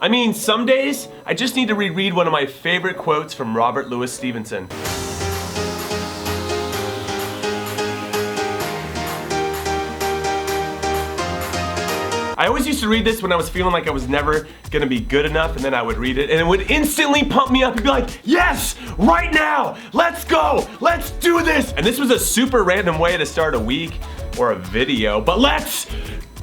I mean, some days, I just need to reread one of my favorite quotes from Robert Louis Stevenson. I always used to read this when I was feeling like I was never gonna be good enough, and then I would read it and it would instantly pump me up and be like, yes, right now, let's go, let's do this. And this was a super random way to start a week or a video, but let's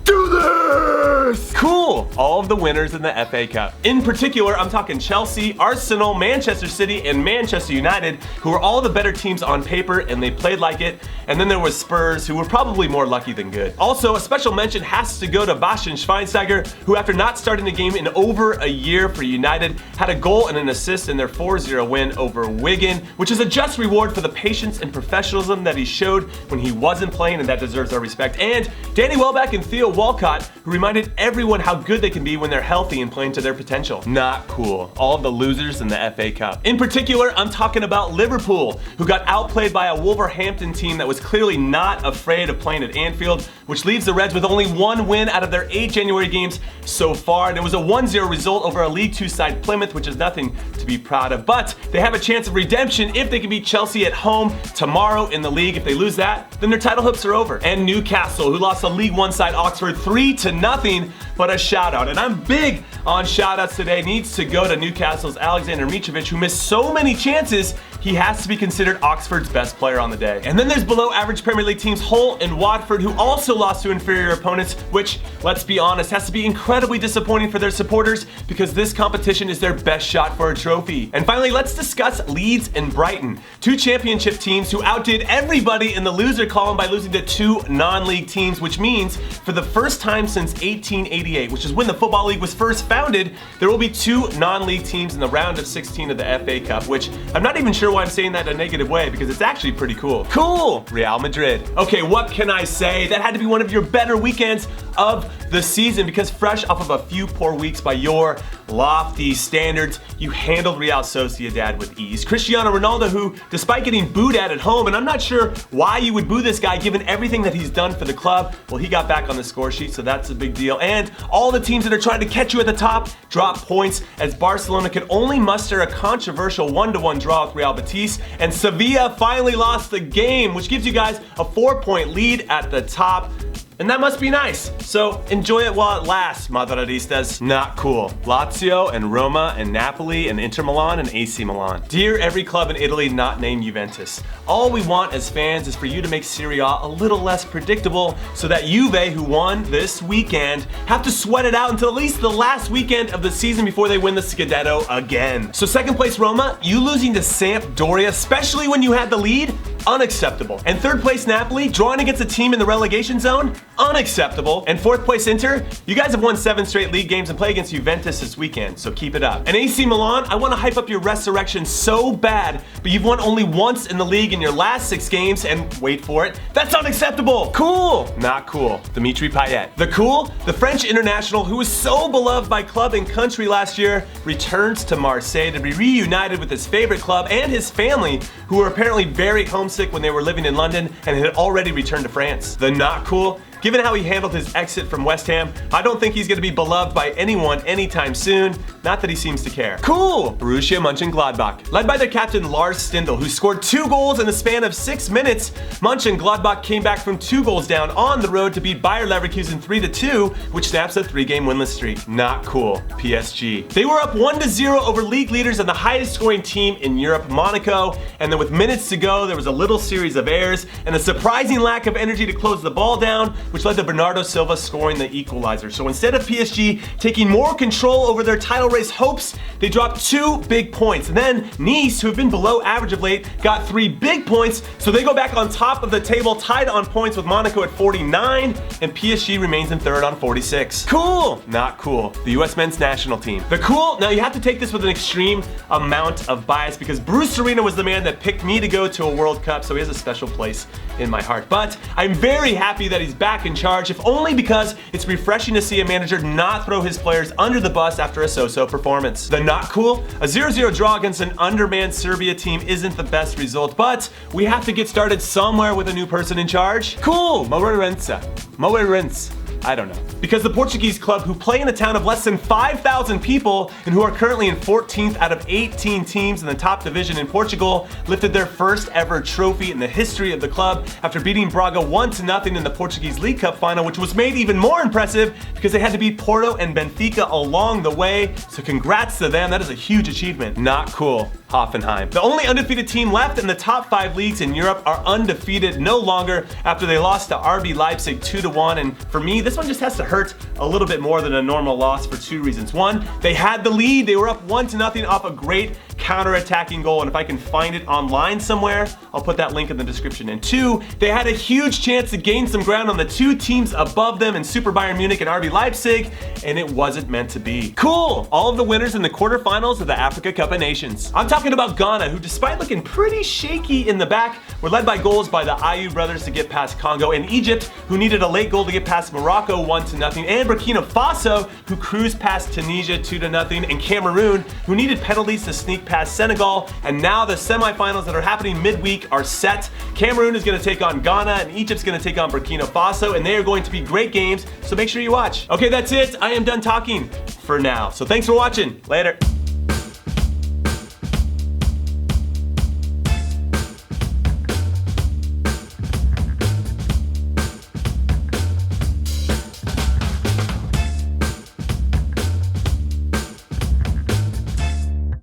do this! Cool! All of the winners in the FA Cup. In particular, I'm talking Chelsea, Arsenal, Manchester City, and Manchester United, who were all the better teams on paper, and they played like it. And then there was Spurs, who were probably more lucky than good. Also, a special mention has to go to Bastian Schweinsteiger, who after not starting the game in over a year for United, had a goal and an assist in their 4-0 win over Wigan, which is a just reward for the patience and professionalism that he showed when he wasn't playing, and that deserves our respect. And Danny Welbeck and Theo Walcott, who reminded everyone how good they can be when they're healthy and playing to their potential. Not cool. All of the losers in the FA Cup. In particular, I'm talking about Liverpool, who got outplayed by a Wolverhampton team that was clearly not afraid of playing at Anfield, which leaves the Reds with only one win out of their 8 January games so far, and it was a 1-0 result over a League 2 side Plymouth, which is nothing to be proud of, but they have a chance of redemption if they can beat Chelsea at home tomorrow in the league. If they lose that, then their title hopes are over. And Newcastle, who lost to League 1 side Oxford 3-0, but a shout out, and I'm big on shout outs today, needs to go to Newcastle's Alexander Mitrovic, who missed so many chances he has to be considered Oxford's best player on the day. And then there's below average Premier League teams Hull and Watford, who also lost to inferior opponents, which, let's be honest, has to be incredibly disappointing for their supporters because this competition is their best shot for a trophy. And finally, let's discuss Leeds and Brighton, 2 championship teams who outdid everybody in the loser column by losing to 2 non-league teams, which means for the first time since 1888, which is when the Football League was first founded, there will be 2 non-league teams in the round of 16 of the FA Cup, which I'm not even sure why I'm saying that in a negative way because it's actually pretty cool. Cool! Real Madrid. Okay, what can I say? That had to be one of your better weekends of the season because fresh off of a few poor weeks by your lofty standards, you handled Real Sociedad with ease. Cristiano Ronaldo, who, despite getting booed at home, and I'm not sure why you would boo this guy given everything that he's done for the club, well, he got back on the score sheet, so that's a big deal. And all the teams that are trying to catch you at the top drop points as Barcelona could only muster a controversial 1-1 draw with Real Betis, and Sevilla finally lost the game, which gives you guys a 4-point lead at the top. And that must be nice. So enjoy it while it lasts, Madridistas. Not cool. Lazio and Roma and Napoli and Inter Milan and AC Milan. Dear every club in Italy not named Juventus, all we want as fans is for you to make Serie A a little less predictable so that Juve, who won this weekend, have to sweat it out until at least the last weekend of the season before they win the Scudetto again. So second place Roma, you losing to Sampdoria, especially when you had the lead, unacceptable. And third place Napoli, drawing against a team in the relegation zone, unacceptable. And fourth place Inter, you guys have won 7 straight league games and play against Juventus this weekend, so keep it up. And AC Milan, I want to hype up your resurrection so bad, but you've won only once in the league in your last 6 games, and wait for it, that's unacceptable. Cool, not cool. Dimitri Payet. The cool, the French international who was so beloved by club and country last year, returns to Marseille to be reunited with his favorite club and his family, who were apparently very homesick when they were living in London and had already returned to France. The not cool, given how he handled his exit from West Ham, I don't think he's going to be beloved by anyone anytime soon. Not that he seems to care. Cool! Borussia Mönchengladbach. Led by their captain Lars Stindl, who scored 2 goals in the span of 6 minutes, Mönchengladbach came back from 2 goals down on the road to beat Bayer Leverkusen 3-2, which snaps a 3-game winless streak. Not cool. PSG. They were up 1-0 over league leaders and the highest scoring team in Europe, Monaco, and then with minutes to go, there was a little series of errors and a surprising lack of energy to close the ball down, which led to Bernardo Silva scoring the equalizer. So instead of PSG taking more control over their title race hopes, they dropped 2 big points. And then Nice, who have been below average of late, got 3 big points, so they go back on top of the table, tied on points with Monaco at 49, and PSG remains in third on 46. Cool! Not cool. The US men's national team. The cool, now you have to take this with an extreme amount of bias because Bruce Arena was the man that picked me to go to a World Cup, so he has a special place in my heart. But I'm very happy that he's back in charge, if only because it's refreshing to see a manager not throw his players under the bus after a so-so performance. The not cool, a 0-0 draw against an undermanned Serbia team isn't the best result, but we have to get started somewhere with a new person in charge. Cool, Moe Rentz. I don't know. Because the Portuguese club, who play in a town of less than 5,000 people and who are currently in 14th out of 18 teams in the top division in Portugal, lifted their first ever trophy in the history of the club after beating Braga 1-0 in the Portuguese League Cup final, which was made even more impressive because they had to beat Porto and Benfica along the way. So congrats to them. That is a huge achievement. Not cool. Hoffenheim. The only undefeated team left in the top 5 leagues in Europe are undefeated no longer after they lost to RB Leipzig 2-1. And for me, this one just has to hurt a little bit more than a normal loss for 2 reasons. One, they had the lead. They were up 1-0 off a great counter-attacking goal, and if I can find it online somewhere, I'll put that link in the description. And 2, they had a huge chance to gain some ground on the 2 teams above them in Super Bayern Munich and RB Leipzig, and it wasn't meant to be. Cool! All of the winners in the quarterfinals of the Africa Cup of Nations. I'm talking about Ghana, who despite looking pretty shaky in the back, were led by goals by the Ayew brothers to get past Congo, and Egypt, who needed a late goal to get past Morocco 1-0, and Burkina Faso, who cruised past Tunisia 2-0, and Cameroon, who needed penalties to sneak past Senegal. And now the semifinals that are happening midweek are set. Cameroon is going to take on Ghana, and Egypt's going to take on Burkina Faso, and they are going to be great games, so make sure you watch. Okay, that's it. I am done talking for now. So thanks for watching. Later.